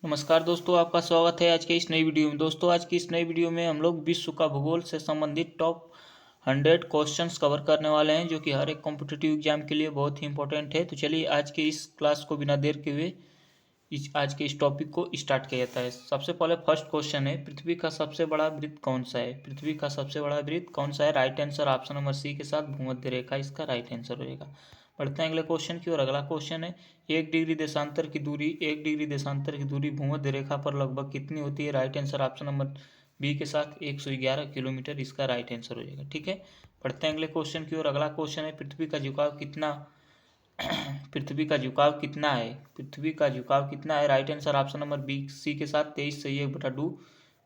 नमस्कार दोस्तों, आपका स्वागत है आज के इस नई वीडियो में। दोस्तों, आज की इस नई वीडियो में हम लोग विश्व का भूगोल से संबंधित टॉप 100 क्वेश्चंस कवर करने वाले हैं, जो कि हर एक कॉम्पिटिटिव एग्जाम के लिए बहुत ही इंपॉर्टेंट है। तो चलिए आज के इस क्लास को बिना देर के हुए आज के इस टॉपिक को स्टार्ट किया जाता है। सबसे पहले फर्स्ट क्वेश्चन है, पृथ्वी का सबसे बड़ा वृत्त कौन सा है? पृथ्वी का सबसे बड़ा वृत्त कौन सा है? Right answer option number C के साथ भूमध्य रेखा इसका राइट आंसर रहेगा। बढ़ते हैं अगले क्वेश्चन की ओर। अगला क्वेश्चन है, 1 डिग्री देशांतर की दूरी भूमध्य रेखा पर लगभग कितनी होती है? Right answer option number B के साथ 111 किलोमीटर इसका राइट आंसर हो जाएगा। ठीक है, बढ़ते हैं अगले क्वेश्चन की ओर। अगला क्वेश्चन है, पृथ्वी का झुकाव कितना है? Right answer option number B C के साथ 23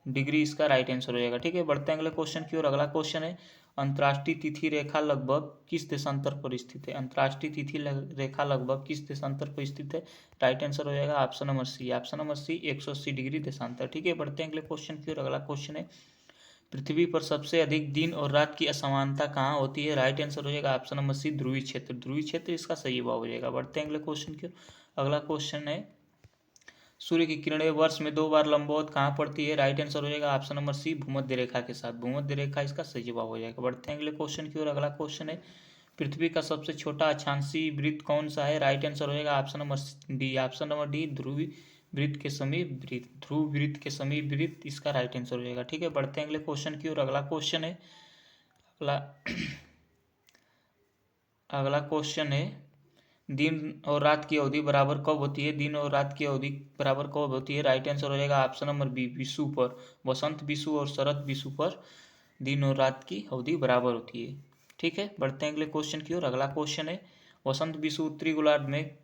डिग्री इसका राइट आंसर हो जाएगा। ठीक है, बढ़ते हैं अगले क्वेश्चन की ओर। अगला क्वेश्चन है, अंतर्राष्ट्रीय तिथि रेखा लगभग किस देशांतर पर स्थित है? अंतर्राष्ट्रीय तिथि रेखा लगभग किस देशांतर पर स्थित है? राइट आंसर हो जाएगा option number C. Option number C 180 degree देशांतर। ठीक है, बढ़ते हैं अगले क्वेश्चन की ओर। अगला क्वेश्चन है, पृथ्वी पर सबसे अधिक दिन और रात की असमानता कहाँ होती है? राइट आंसर हो जाएगा ऑप्शन नंबर सी ध्रुवीय क्षेत्र। ध्रुवीय क्षेत्र इसका सही जवाब हो जाएगा। बढ़ते हैं अगले क्वेश्चन की ओर। अगला क्वेश्चन है, सूर्य की किरणें वर्ष में 2 बार लंबवत कहाँ पड़ती है? राइट आंसर हो जाएगा ऑप्शन नंबर सी भूमध्य रेखा के साथ। भूमध्य रेखा इसका सही जवाब हो जाएगा। बढ़ते हैं अगले क्वेश्चन की ओर। अगला क्वेश्चन है, पृथ्वी का सबसे छोटा अक्षांशीय वृत्त कौन सा है? राइट आंसर हो जाएगा option number D. Option number D ध्रुवीय वृत्त के समीप वृत्त। ध्रुव वृत्त के समीप वृत्त इसका राइट आंसर हो जाएगा। ठीक है, बढ़ते हैं अगले क्वेश्चन की ओर। अगला क्वेश्चन है, अगला अगला क्वेश्चन है, दिन और रात की अवधि बराबर कब होती है? दिन और रात की अवधि बराबर कब होती है? राइट आंसर हो जाएगा ऑप्शन नंबर बी विषुव पर। वसंत विषुव और शरद विषुव पर दिन और रात की अवधि बराबर होती है। ठीक है, बढ़ते हैं अगले क्वेश्चन की ओर। अगला क्वेश्चन है, वसंत विषुव उत्तरी गोलार्ध में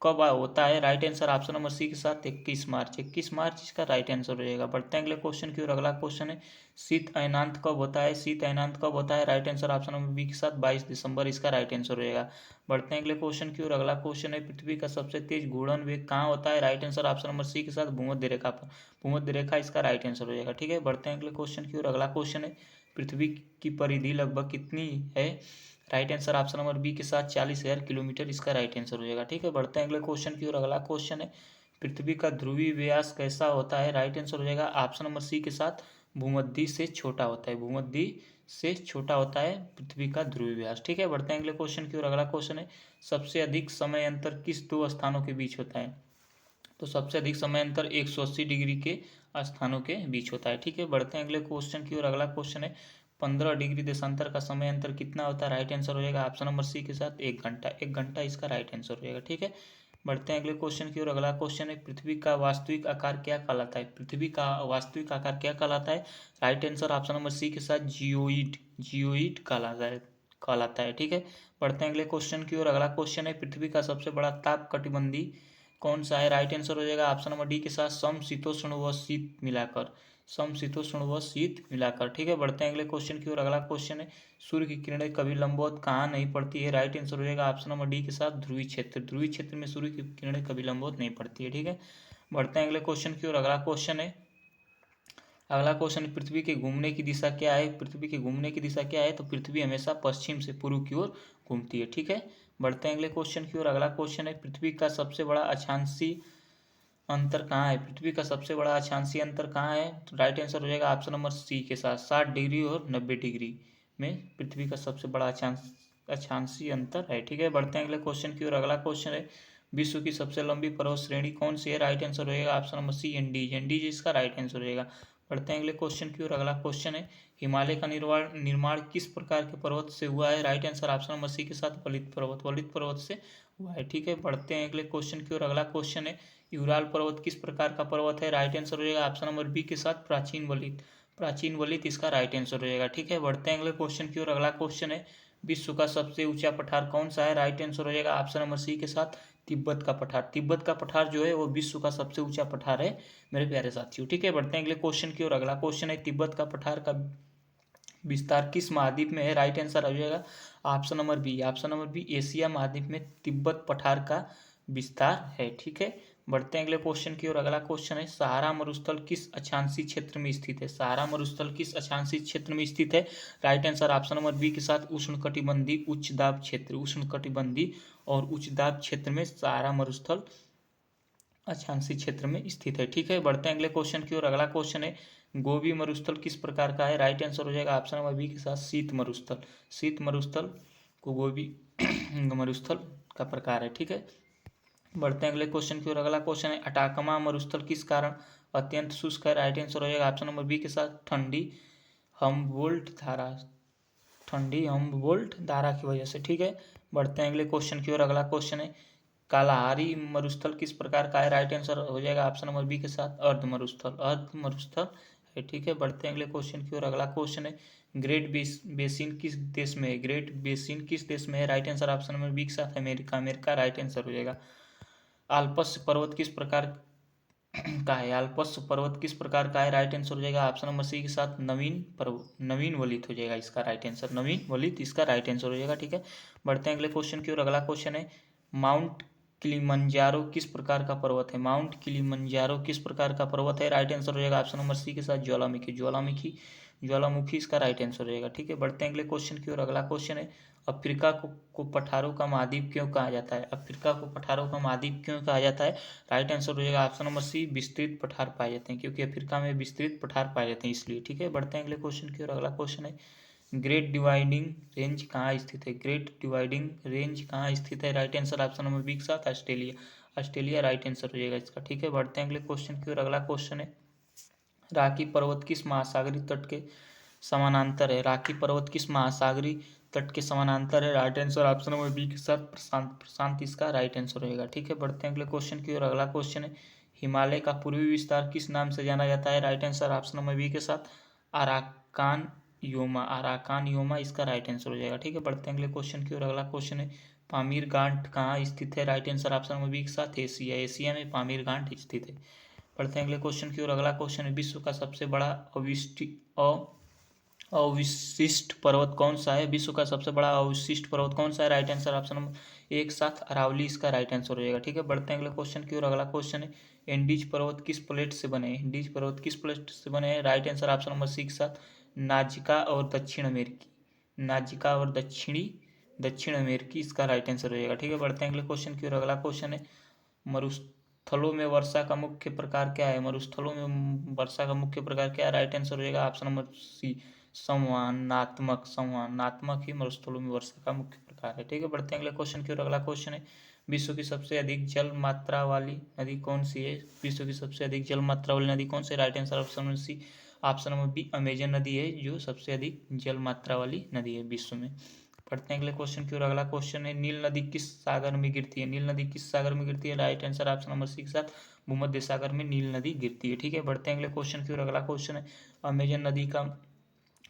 कब होता है? Right answer option number C के साथ 21 मार्च। 21 मार्च इसका राइट आंसर हो जाएगा। बढ़ते हैं अगले क्वेश्चन की ओर। अगला क्वेश्चन है, शीत अयनांत कब होता है? शीत अयनांत कब होता है? Right answer option number B के साथ 22 दिसंबर इसका राइट आंसर हो जाएगा। बढ़ते हैं अगले क्वेश्चन की ओर। अगला क्वेश्चन है, पृथ्वी का सबसे तेज घूर्णन वेग कहाँ होता है? Right answer option number C के साथ भूमध्य रेखा पर। भूमध्य रेखा इसका राइट आंसर हो जाएगा। ठीक है, बढ़ते हैं अगले क्वेश्चन की ओर। अगला क्वेश्चन है, पृथ्वी की परिधि लगभग कितनी है? Right answer option number B के साथ 40,000 किलोमीटर इसका राइट आंसर हो जाएगा। ठीक है, बढ़ते हैं अगले क्वेश्चन की ओर। अगला क्वेश्चन है, पृथ्वी का ध्रुवीय व्यास कैसा होता है? राइट आंसर हो जाएगा ऑप्शन नंबर सी के साथ भूमध्य से छोटा होता है। भूमध्य से छोटा होता है पृथ्वी का ध्रुवीय व्यास। ठीक है, बढ़ते हैं अगले क्वेश्चन की ओर। अगला क्वेश्चन है, सबसे अधिक समय अंतर किस दो स्थानों के बीच होता है? तो सबसे अधिक समय अंतर 180 डिग्री के स्थानों के बीच होता है। ठीक है, बढ़ते हैं अगले क्वेश्चन की ओर। अगला क्वेश्चन है, 15 डिग्री देशांतर का समय अंतर कितना होता है? राइट आंसर हो जाएगा ऑप्शन नंबर सी के साथ 1 घंटा। 1 घंटा इसका राइट आंसर हो जाएगा। ठीक है, बढ़ते हैं अगले क्वेश्चन की ओर। अगला क्वेश्चन है, पृथ्वी का वास्तविक आकार क्या कहलाता है? पृथ्वी का वास्तविक आकार क्या कहलाता है? Right answer option number C के साथ जियोइड। जियोइड कहलाता है। ठीक है, बढ़ते हैं अगले क्वेश्चन की ओर। अगला क्वेश्चन है, पृथ्वी का सबसे बड़ा ताप कटिबंधी कौन सा है? राइट आंसर हो जाएगा ऑप्शन नंबर डी के साथ समशीतोष्ण व शीत मिलाकर। समशीतोष्ण व शीत मिलाकर। ठीक है, बढ़ते हैं अगले क्वेश्चन की ओर। अगला क्वेश्चन है, सूर्य की किरणें कभी लंबवत कहाँ नहीं पड़ती है? राइट आंसर हो जाएगा ऑप्शन नंबर डी के साथ ध्रुवीय क्षेत्र। ध्रुवीय क्षेत्र में सूर्य की किरणें कभी लंबवत नहीं पड़ती है। ठीक है, बढ़ते हैं अगले क्वेश्चन की ओर। अगला क्वेश्चन पृथ्वी के घूमने की दिशा क्या है? पृथ्वी के घूमने की दिशा क्या है? तो पृथ्वी हमेशा पश्चिम से पूर्व की ओर घूमती है। ठीक है, बढ़ते हैं अगले क्वेश्चन की ओर। अगला क्वेश्चन है, पृथ्वी का सबसे बड़ा अक्षांशीय अंतर कहाँ है? पृथ्वी का सबसे बड़ा अक्षांशीय अंतर कहाँ है? तो राइट आंसर हो जाएगा ऑप्शन नंबर सी के साथ 60 डिग्री और 90 डिग्री में पृथ्वी का सबसे बड़ा अक्षांशीय अंतर है। ठीक है, बढ़ते हैं अगले क्वेश्चन की ओर। अगला क्वेश्चन है, विश्व की सबसे लंबी पर्वत श्रेणी कौन सी है? राइट आंसर हो जाएगा option number C Andes. Andes इसका राइट आंसर हो जाएगा। बढ़ते हैं अगले क्वेश्चन की ओर। अगला क्वेश्चन है, हिमालय का निर्माण किस प्रकार के पर्वत से हुआ है? Right answer option number C के साथ वलित पर्वत। वलित पर्वत से हुआ है। ठीक है, बढ़ते हैं अगले क्वेश्चन की ओर। अगला क्वेश्चन है, यूराल पर्वत किस प्रकार का पर्वत है? राइट आंसर हो जाएगा ऑप्शन नंबर बी के साथ प्राचीन वलित। प्राचीन वलित इसका राइट आंसर हो जाएगा। ठीक है, बढ़ते हैं अगले क्वेश्चन की ओर। अगला क्वेश्चन है, विश्व का सबसे ऊंचा पठार कौन सा है? राइट आंसर हो जाएगा ऑप्शन नंबर सी के साथ तिब्बत का पठार। तिब्बत का पठार जो है वो विश्व का सबसे ऊंचा पठार है मेरे प्यारे साथियों। ठीक है, बढ़ते हैं अगले क्वेश्चन की ओर। अगला क्वेश्चन है, तिब्बत का पठार का विस्तार किस महाद्वीप में है? राइट आंसर हो जाएगा option number B. Option number B Asia महाद्वीप में तिब्बत पठार का विस्तार है। ठीक है, बढ़ते हैं अगले क्वेश्चन की ओर। अगला क्वेश्चन है, सहारा मरुस्थल किस अक्षांशीय क्षेत्र में स्थित है? सहारा मरुस्थल किस अक्षांशीय क्षेत्र में स्थित है? Right answer option number B के साथ उष्णकटिबंधीय उच्च दाब क्षेत्र। उष्णकटिबंधीय और उच्च दाब क्षेत्र में सहारा मरुस्थल अक्षांशीय क्षेत्र में स्थित है। ठीक है, बढ़ते हैं अगले क्वेश्चन की ओर। अगला क्वेश्चन है गोबी मरुस्थल किस प्रकार का है? राइट आंसर हो जाएगा ऑप्शन नंबर बी के साथ शीत मरुस्थल। शीत मरुस्थल को गोबी मरुस्थल का प्रकार है। ठीक है, बढ़ते हैं अगले क्वेश्चन की ओर। अगला क्वेश्चन है अटाकामा मरुस्थल किस कारण अत्यंत शुष्क है? राइट आंसर हो जाएगा ऑप्शन नंबर बी के साथ ठंडी हमबोल्ट धारा, ठंडी हमबोल्ट धारा की वजह से। ठीक है, बढ़ते हैं अगले क्वेश्चन की ओर। अगला क्वेश्चन है कालाहारी मरुस्थल किस प्रकार का है? राइट आंसर हो जाएगा ऑप्शन नंबर बी के साथ अर्ध मरुस्थल, अर्ध मरुस्थल है। ठीक है, बढ़ते हैं अगले क्वेश्चन की ओर। अगला क्वेश्चन है ग्रेट बेसिन किस देश में है? ग्रेट बेसिन किस देश में है? Right answer option number B के साथ अमेरिका, अमेरिका राइट आंसर हो जाएगा। आल्प्स पर्वत किस प्रकार का है? आल्प्स पर्वत किस प्रकार का है? राइट आंसर हो जाएगा ऑप्शन नंबर सी के साथ नवीन पर्वत, नवीन वलित हो जाएगा इसका राइट आंसर, नवीन वलित इसका राइट आंसर हो जाएगा। ठीक है, बढ़ते हैं अगले क्वेश्चन की ओर। अगला क्वेश्चन है माउंट किलिमंजारो किस प्रकार का पर्वत है? माउंट किलिमंजारो किस प्रकार का पर्वत है? राइट आंसर हो जाएगा ऑप्शन नंबर सी के साथ ज्वालामुखी, ज्वालामुखी, ज्वालामुखी इसका राइट आंसर हो जाएगा। ठीक है, बढ़ते हैं अगले क्वेश्चन की ओर। अगला क्वेश्चन है अफ्रीका को पठारों का महाद्वीप क्यों कहा जाता है? अफ्रीका को पठारों का महाद्वीप क्यों कहा जाता है? राइट आंसर हो जाएगा ऑप्शन नंबर सी विस्तृत पठार पाए जाते हैं, क्योंकि अफ्रीका में विस्तृत पठार पाए जाते हैं इसलिए। ठीक है, बढ़ते हैं अगले क्वेश्चन की ओर। अगला क्वेश्चन है ग्रेट डिवाइडिंग रेंज कहाँ स्थित है? ग्रेट डिवाइडिंग रेंज कहाँ स्थित है? Right answer option number B के साथ ऑस्ट्रेलिया, ऑस्ट्रेलिया राइट आंसर हो जाएगा इसका। ठीक है, बढ़ते हैं अगले क्वेश्चन की ओर। अगला क्वेश्चन है राकी पर्वत किस महासागरीय तट के समानांतर है? राकी पर्वत किस महासागरीय तट के समानांतर है? Right answer option number B के साथ प्रशांत, प्रशांत इसका राइट आंसर रहेगा। ठीक है, बढ़ते हैं अगले क्वेश्चन की ओर। अगला क्वेश्चन है हिमालय का पूर्वी विस्तार किस नाम से जाना जाता है? Right answer option number B के साथ अराकान योमा, अराकान योमा इसका राइट आंसर हो जाएगा। ठीक है, बढ़ते हैं अगले क्वेश्चन की ओर। अगला क्वेश्चन है पामीर गांठ कहाँ स्थित है? Right answer option number B के साथ एशिया, एशिया में पामीर गांठ स्थित है। बढ़ते हैं अगले क्वेश्चन की ओर। अगला क्वेश्चन है विश्व का सबसे बड़ा अवशिष्ट पर्वत कौन सा है? विश्व का सबसे बड़ा अवशिष्ट पर्वत कौन सा है? राइट आंसर ऑप्शन नंबर एक साथ अरावली इसका राइट आंसर हो जाएगा। ठीक है, बढ़ते हैं अगले क्वेश्चन की ओर। अगला क्वेश्चन है एंडीज पर्वत किस प्लेट से बने हैं? एंडीज पर्वत किस प्लेट से बने हैं? Right answer option number C के साथ नाजिका और दक्षिण अमेरिकी, नाजिका और दक्षिण अमेरिकी इसका राइट आंसर हो जाएगा। ठीक है, बढ़ते हैं अगले क्वेश्चन की ओर। अगला क्वेश्चन है मरुस्थलों में वर्षा का मुख्य प्रकार क्या है? मरुस्थलों में वर्षा का मुख्य प्रकार क्या है? राइट आंसर हो जाएगा ऑप्शन नंबर सी संवहनात्मक, संवहनात्मक ही मरुस्थलों में वर्षा का मुख्य प्रकार है। ठीक है, बढ़ते हैं अगले क्वेश्चन की ओर। अगला क्वेश्चन है विश्व की सबसे अधिक जल मात्रा वाली नदी कौन सी है? विश्व की सबसे अधिक जल मात्रा वाली नदी कौन सी है? Right answer option number C, option number B Amazon नदी है जो सबसे अधिक जल मात्रा वाली नदी है विश्व में। पढ़ते हैं अगले क्वेश्चन की ओर। अगला क्वेश्चन है नील नदी किस सागर में गिरती है? नील नदी किस सागर में गिरती है? Right answer option number C के साथ भूमध्य सागर में नील नदी गिरती है। ठीक है, बढ़ते हैं अगले क्वेश्चन की ओर। अगला क्वेश्चन है अमेजन नदी का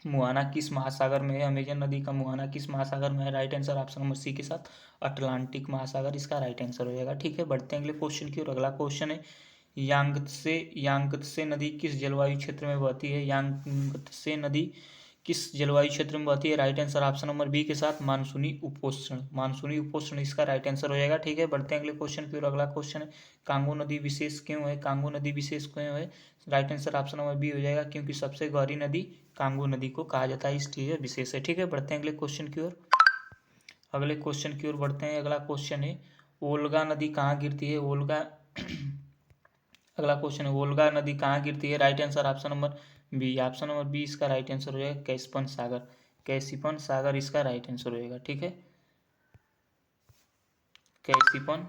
मुहाना किस महासागर में है? अमेजन नदी का मुहाना किस महासागर में है? Right answer option number C के साथ अटलांटिक महासागर इसका राइट आंसर हो जाएगा। ठीक है, बढ़ते हैं अगले क्वेश्चन की ओर। अगला क्वेश्चन है यांगत्से नदी किस जलवायु क्षेत्र में बहती है? यांगत्से नदी किस जलवायु क्षेत्र में बहती है? Right answer option number B के साथ मानसूनी उपोष्ण, मानसूनी उपोष्ण इसका राइट आंसर हो जाएगा। ठीक है, बढ़ते हैं अगले क्वेश्चन की ओर। अगला क्वेश्चन है कांगो नदी विशेष क्यों है? कांगो नदी विशेष क्यों है? Right answer option number B हो जाएगा क्योंकि सबसे गहरी नदी कांगो नदी को कहा जाता है, इसलिए विशेष है। ठीक है, बढ़ते हैं अगले क्वेश्चन की ओर। अगले क्वेश्चन की ओर बढ़ते हैं। अगला क्वेश्चन है ओल्गा नदी कहाँ गिरती है? ओल्गा अगला क्वेश्चन है वोल्गा नदी कहाँ गिरती है? Right answer option number B, option number B इसका राइट आंसर हो जाएगा कैस्पियन सागर, कैस्पियन सागर इसका राइट आंसर हो जाएगा। ठीक है, कैस्पियन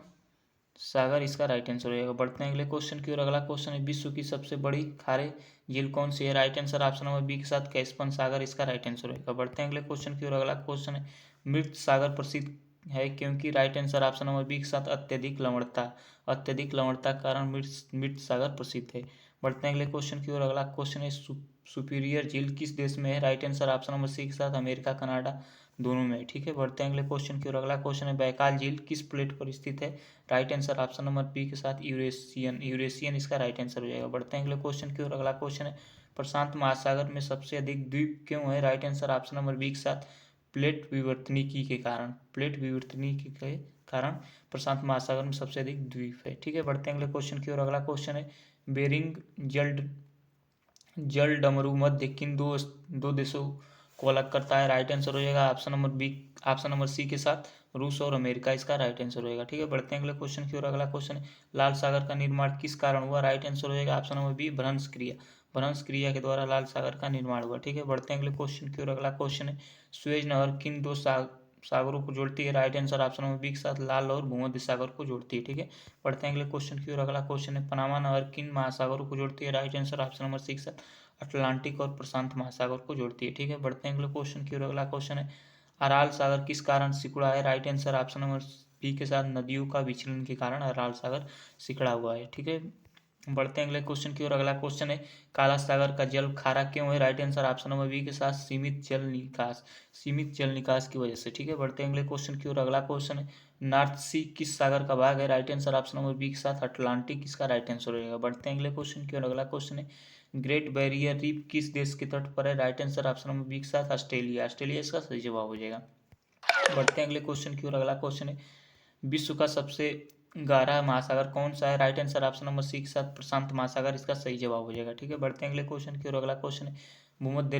सागर इसका राइट आंसर हो जाएगा। बढ़ते हैं अगले क्वेश्चन की ओर। अगला क्वेश्चन है विश्व की सबसे बड़ी खारे झील कौन सी है? Right answer option number B के साथ कैस्पियन सागर इसका राइट आंसर होगा। बढ़ते हैं अगले क्वेश्चन की ओर। अगला क्वेश्चन है मृत सागर प्रसिद्ध है क्योंकि? Right answer option number B के साथ अत्यधिक लवणता, अत्यधिक लवणता के कारण मृत सागर प्रसिद्ध है। बढ़ते हैं अगले क्वेश्चन की ओर। अगला क्वेश्चन है सुपीरियर झील किस देश में है? Right answer option number C के साथ अमेरिका कनाडा दोनों में। ठीक है, बढ़ते हैं अगले क्वेश्चन की ओर। अगला क्वेश्चन है बैकाल झील किस प्लेट पर स्थित है? Right answer option number B के साथ यूरेशियन, यूरेशियन इसका राइट आंसर हो जाएगा। बढ़ते हैं अगले क्वेश्चन की ओर। अगला क्वेश्चन है प्रशांत महासागर में सबसे अधिक द्वीप क्यों है? Right answer option number B के साथ प्लेट विवर्तनिकी के कारण, प्लेट विवर्तनिकी के कारण प्रशांत महासागर में सबसे अधिक द्वीप है। ठीक है, बढ़ते हैं अगले क्वेश्चन की ओर। अगला क्वेश्चन है बेरिंग जल डमरू मध्य किन दो देशों को अलग करता है? राइट आंसर हो जाएगा option number B, option number C के साथ रूस और अमेरिका इसका राइट आंसर होगा। ठीक है, बढ़ते हैं अगले क्वेश्चन की ओर। अगला क्वेश्चन है, लाल सागर का निर्माण किस कारण हुआ? राइट आंसर होगा ऑप्शन नंबर बी, भ्रंश क्रिया। भ्रंश क्रिया के द्वारा लाल सागर का निर्माण हुआ। ठीक है, बढ़ते हैं अगले क्वेश्चन की ओर। अगला क्वेश्चन है, सुएज नहर किन दो सागरों को जोड़ती है? Right answer option number B के साथ लाल और भूमध्य सागर को जोड़ती है। ठीक है, बढ़ते हैं अगले क्वेश्चन की ओर। अगला क्वेश्चन है, पनामा नहर किन महासागरों को जोड़ती है? Right answer option number C के साथ अटलांटिक और प्रशांत महासागर को जोड़ती है। ठीक है, बढ़ते हैं अगले क्वेश्चन की ओर। अगला क्वेश्चन है, अराल सागर किस कारण सिकुड़ा है? Right answer option number B के साथ नदियों का विचलन के कारण अराल सागर सिकुड़ा हुआ है। ठीक है, बढ़ते हैं अगले क्वेश्चन की ओर। अगला क्वेश्चन है, काला सागर का जल खारा क्यों है? Right answer option number B के साथ सीमित जल निकास की वजह से। ठीक है, बढ़ते हैं अगले क्वेश्चन की ओर। अगला क्वेश्चन है, नॉर्थ सी किस सागर का भाग है? Right answer option number B के साथ अटलांटिक इसका राइट आंसर रहेगा। बढ़ते हैं अगले क्वेश्चन की ओर। अगला क्वेश्चन है, ग्रेट बैरियर रीफ किस देश के तट पर है? Right answer option number B के साथ ऑस्ट्रेलिया। ऑस्ट्रेलिया इसका सही जवाब हो जाएगा। बढ़ते हैं अगले क्वेश्चन की ओर। अगला क्वेश्चन है, विश्व का सबसे गहरा महासागर कौन सा है? Right answer option number C के साथ प्रशांत महासागर इसका सही जवाब हो जाएगा। ठीक है, बढ़ते हैं अगले क्वेश्चन की ओर। अगला क्वेश्चन है, भूमध्य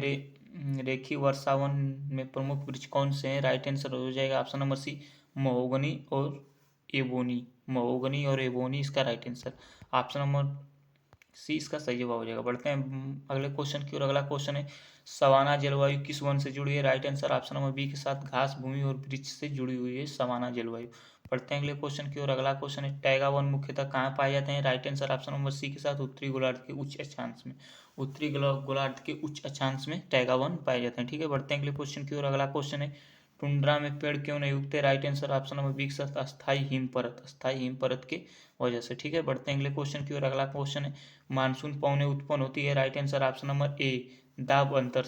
रेखीय वर्षावन में प्रमुख वृक्ष कौन से हैं? राइट आंसर हो जाएगा ऑप्शन नंबर सी, महोगनी और एबोनी। महोगनी और एबोनी इसका right answer option number C इसका सही जवाब हो जाएगा। बढ़ते हैं अगले क्वेश्चन की ओर। अगला क्वेश्चन है, सवाना जलवायु किस वन से जुड़ी है? Right answer option number B के साथ घास भूमि और वृक्ष से जुड़ी हुई है सवाना जलवायु। बढ़ते हैं अगले क्वेश्चन की ओर। अगला क्वेश्चन है, टैगा वन मुख्यतः कहाँ पाए जाते हैं? Right answer option number C के साथ उत्तरी गोलार्ध के उच्च अक्षांश में। उत्तरी गोलार्ध के उच्च अक्षांश में टैगा वन पाए जाते हैं। ठीक है, बढ़ते हैं अगले क्वेश्चन की ओर। अगला क्वेश्चन है, टुंड्रा में पेड़ क्यों नहीं उगते? Right answer option number B के साथ अस्थायी हिम परत के वजह से। ठीक है, बढ़ते हैं अगले क्वेश्चन की ओर। अगला क्वेश्चन है, मानसून पवनें उत्पन्न होती है? Right answer option number A, दाब अंतर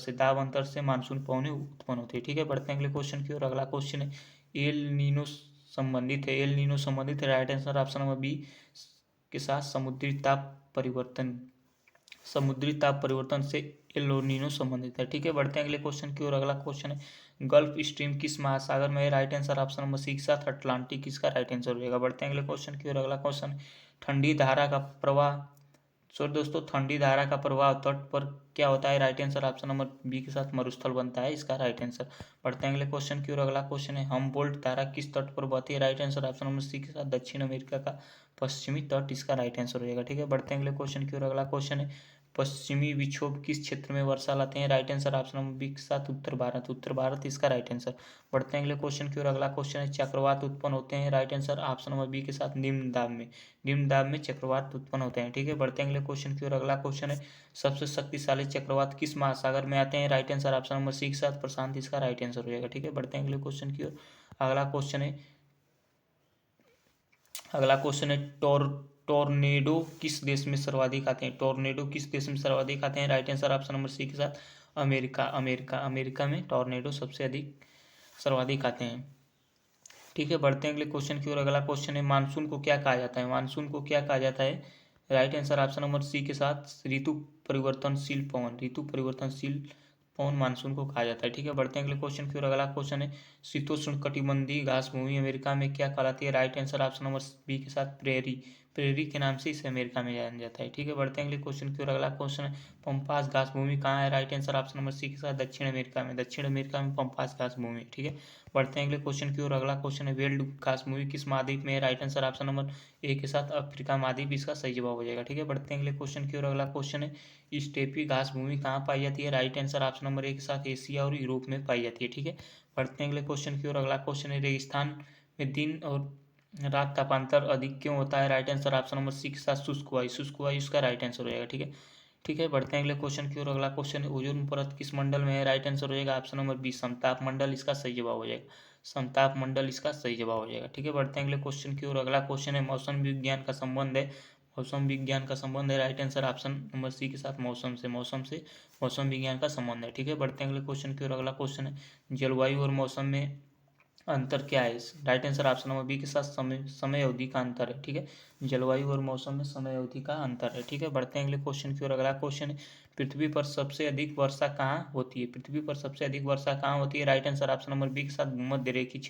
से मानसून पवनें उत्पन्न होती है। ठीक है, बढ़ते हैं अगले क्वेश्चन की ओर। अगला क्वेश्चन है, एल नीनो संबंधित है? एल नीनो संबंधित है? Right answer option number B के साथ समुद्री ताप परिवर्तन से एल नीनो संबंधित है। ठीक है, बढ़ते हैं अगले क्वेश्चन की ओर। अगला क्वेश्चन है, गल्फ स्ट्रीम किस महासागर में है? Right answer option number C के साथ अटलांटिक इसका राइट आंसर होगा। बढ़ते हैं अगले क्वेश्चन की ओर। अगला क्वेश्चन, ठंडी धारा का प्रवाह दोस्तों ठंडी धारा का प्रवाह तट पर क्या होता है? Right answer option number B के साथ मरुस्थल बनता है इसका राइट आंसर। बढ़ते हैं अगले क्वेश्चन की ओर। अगला क्वेश्चन है, हमबोल्ट धारा किस तट पर बहती है? Right answer option number C के साथ दक्षिण अमेरिका का पश्चिमी तट इसका राइट आंसर हो जाएगा। ठीक है, बढ़ते हैं अगले क्वेश्चन की ओर। अगला क्वेश्चन है, पश्चिमी विक्षोभ किस क्षेत्र में वर्षा लाते हैं? Right answer option number B के साथ उत्तर भारत इसका राइट आंसर। बढ़ते हैं अगले क्वेश्चन की ओर। अगला क्वेश्चन है, चक्रवात उत्पन्न होते हैं? Right answer option number B के साथ निम्न दाब में चक्रवात उत्पन्न होते हैं। ठीक है, बढ़ते हैं अगले क्वेश्चन की ओर। अगला क्वेश्चन है, सबसे शक्तिशाली चक्रवात किस महासागर में आते हैं? Right answer option number C के साथ प्रशांत इसका राइट आंसर हो जाएगा। ठीक है, बढ़ते हैं अगले क्वेश्चन की ओर। अगला क्वेश्चन है, टोर्नेडो किस देश में सर्वाधिक आते हैं? टोर्नेडो किस देश में सर्वाधिक आते हैं? Right answer option number C के साथ अमेरिका में टोर्नेडो सबसे अधिक सर्वाधिक आते हैं। ठीक है, बढ़ते हैं अगले क्वेश्चन की ओर। अगला क्वेश्चन है, मानसून को क्या कहा जाता है? मानसून को क्या कहा जाता है? Right answer option number C के साथ ऋतु परिवर्तनशील पवन मानसून को कहा जाता है। ठीक है, बढ़ते हैं अगले क्वेश्चन की ओर। अगला क्वेश्चन है, शीतोष्ण कटिबंधीय घास भूमि अमेरिका में क्या कहलाती है? Right answer option number B के साथ प्रेरी के नाम से इसे अमेरिका में जाना जाता है। ठीक है, बढ़ते हैं अगले क्वेश्चन की ओर। अगला क्वेश्चन है, पंपास घास भूमि कहाँ है? Right answer option number C के साथ दक्षिण अमेरिका में पंपास घास भूमि। ठीक है, बढ़ते हैं अगले क्वेश्चन की ओर। अगला क्वेश्चन है, वेल्ड घास भूमि किस महाद्वीप में है? Right answer option number A के साथ अफ्रीका महाद्वीप इसका सही जवाब हो जाएगा। ठीक है, बढ़ते हैं अगले क्वेश्चन की ओर। अगला क्वेश्चन है, स्टेपी घास भूमि कहाँ पाई जाती है? Right answer option number A के साथ एशिया और यूरोप में पाई जाती है। ठीक है, बढ़ते हैं अगले क्वेश्चन की ओर। अगला क्वेश्चन है, रेगिस्तान में दिन और रात तापांतर अधिक क्यों होता है? Right answer option number C के साथ शुष्क वायु इसका राइट आंसर हो जाएगा। ठीक है, बढ़ते हैं अगले क्वेश्चन की ओर। अगला क्वेश्चन है, ओजोन परत किस मंडल में है? राइट आंसर हो जाएगा ऑप्शन नंबर बी, समताप मंडल इसका सही जवाब हो जाएगा। समताप मंडल इसका सही जवाब हो जाएगा। ठीक है, बढ़ते हैं अगले क्वेश्चन की ओर। अगला क्वेश्चन है, मौसम विज्ञान का संबंध है? Right answer option number C के साथ मौसम विज्ञान का संबंध है। ठीक है, बढ़ते हैं अगले क्वेश्चन की ओर। अगला क्वेश्चन है, जलवायु और मौसम में अंतर क्या है? Right answer option number B के साथ समय अवधि का अंतर है। ठीक है, जलवायु और मौसम में समय अवधि का अंतर है। ठीक है, बढ़ते हैं अगले क्वेश्चन की ओर। अगला क्वेश्चन है, पृथ्वी पर सबसे अधिक वर्षा कहाँ होती है? Right answer option number B के साथ भूमध्य रेखीय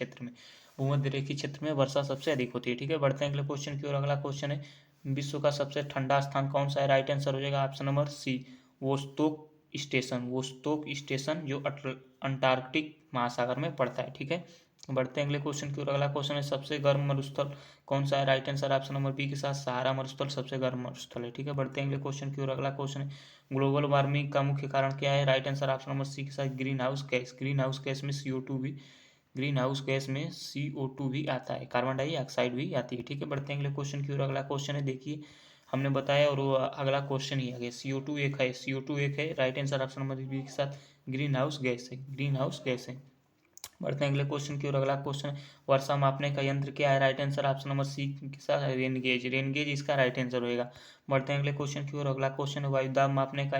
क्षेत्र में वर्षा सबसे अधिक होती है। ठीक है, बढ़ते हैं अगले क्वेश्चन की ओर। अगला क्वेश्चन है, विश्व का सबसे ठंडा स्थान कौन सा है? राइट आंसर हो जाएगा option number C, Vostok station जो अंटार्कटिक महासागर में पड़ता है। ठीक है, बढ़ते हैं अगले क्वेश्चन की ओर। अगला क्वेश्चन है सबसे गर्म मरुस्थल कौन सा है? Right answer option number B के साथ सहारा मरुस्थल सबसे गर्म मरुस्थल है। ठीक है, बढ़ते हैं अगले क्वेश्चन की ओर। अगला क्वेश्चन है ग्लोबल वार्मिंग का मुख्य कारण क्या है? Right answer option number C के साथ greenhouse gas. Greenhouse gas में CO2 भी ग्रीन हाउस गैस में CO2 भी आता है, कार्बन डाइऑक्साइड भी आती है। ठीक है, बढ़ते हैं अगले क्वेश्चन की ओर। अगला क्वेश्चन है देखिए हमने बताया और वो अगला क्वेश्चन ही आ गया। CO2 एक है, CO2 एक है, right answer option number B के साथ ग्रीन हाउस गैस है, ग्रीन हाउस गैस है। बढ़ते हैं अगले क्वेश्चन की ओर। अगला क्वेश्चन है वर्षा मापने का यंत्र क्या है? Right answer option number C के साथ रेन गेज। रेन गेज इसका राइट आंसर होएगा। बढ़ते हैं अगले क्वेश्चन की ओर। अगला क्वेश्चन है वायुदाब मापने का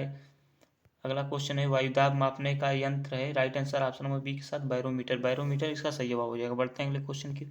अगला क्वेश्चन है वायुदाब मापने का यंत्र है। Right answer option number B के साथ बैरोमीटर। बैरोमीटर इसका सही जवाब हो जाएगा। बढ़ते हैं अगले क्वेश्चन की।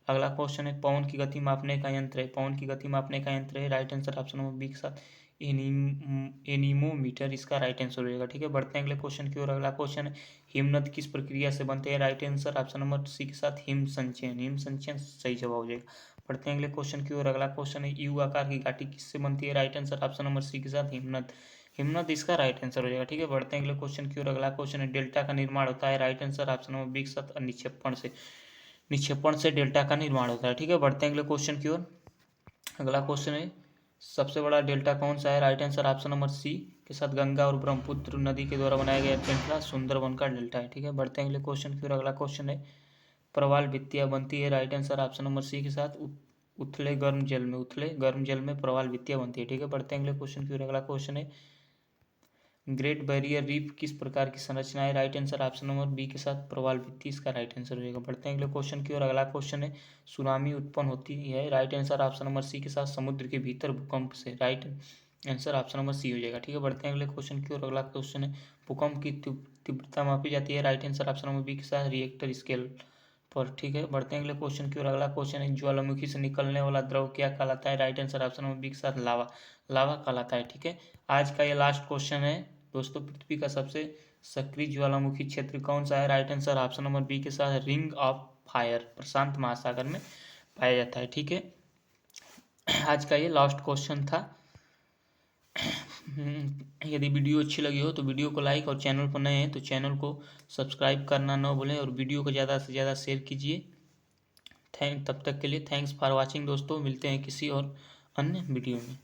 अगला क्वेश्चन है पवन की गति मापने का यंत्र है। पवन की गति मापने का यंत्र है। Right answer option number B के साथ एनीमोमीटर इसका राइट आंसर होगा। ठीक है, बढ़ते हैं अगले क्वेश्चन की ओर। अगला क्वेश्चन है हिमनद किस प्रक्रिया से बनते हैं? Right answer option number C के साथ हिम संचयन। हिम संचयन सही जवाब हो जाएगा। बढ़ते हैं अगले क्वेश्चन की ओर। अगला क्वेश्चन है यू आकार की घाटी किससे बनती है? Right answer option number C के साथ हिमनद। हिमनद इसका राइट आंसर हो जाएगा। ठीक है, बढ़ते हैं अगले क्वेश्चन की ओर। अगला क्वेश्चन है डेल्टा का निर्माण होता है। Right answer option number B के साथ निक्षेपण से। निक्षेपण से डेल्टा का निर्माण होता है। ठीक है, बढ़ते हैं अगले क्वेश्चन की ओर। अगला क्वेश्चन है सबसे बड़ा डेल्टा कौन सा है? Right answer option number C के साथ गंगा और ब्रह्मपुत्र नदी के द्वारा बनाया गया श्रृंखला सुंदरवन का डेल्टा है। ठीक है, बढ़ते हैं अगले क्वेश्चन की ओर। अगला क्वेश्चन है प्रवाल भित्तियां बनती है। Right answer option number C के साथ उथले गर्म जल में। उथले गर्म जल में प्रवाल भित्तियां बनती है। ठीक है, बढ़ते हैं अगले क्वेश्चन की ओर। अगला क्वेश्चन है ग्रेट बैरियर रीफ किस प्रकार की संरचना है? Right answer option number B के साथ प्रवाल भित्ति इसका राइट आंसर हो जाएगा। बढ़ते हैं अगले क्वेश्चन की ओर। अगला क्वेश्चन है सुनामी उत्पन्न होती है। Right answer option number C के साथ समुद्र के भीतर भूकंप से। Right answer option number C हो जाएगा। ठीक है, बढ़ते हैं अगले क्वेश्चन की ओर। अगला क्वेश्चन है भूकंप की तीव्रता मापी जाती है। Right answer option number B के साथ रिएक्टर स्केल पर। ठीक है, बढ़ते हैं अगले क्वेश्चन की ओर। अगला क्वेश्चन है ज्वालामुखी से निकलने वाला द्रव क्या कहलाता है? Right answer option number B के साथ लावा। लावा कहलाता है। ठीक है, आज का ये लास्ट क्वेश्चन है दोस्तों। पृथ्वी का सबसे सक्रिय ज्वालामुखी क्षेत्र कौन सा है? Right answer option number B के साथ रिंग ऑफ फायर प्रशांत महासागर में पाया जाता है। ठीक है, आज का ये लास्ट क्वेश्चन था। यदि वीडियो अच्छी लगी हो तो वीडियो को लाइक और चैनल पर नए हैं तो चैनल को सब्सक्राइब करना न भूलें और वीडियो को ज़्यादा से ज़्यादा शेयर कीजिए। तब तक के लिए थैंक्स फॉर वॉचिंग दोस्तों। मिलते हैं किसी और अन्य वीडियो में।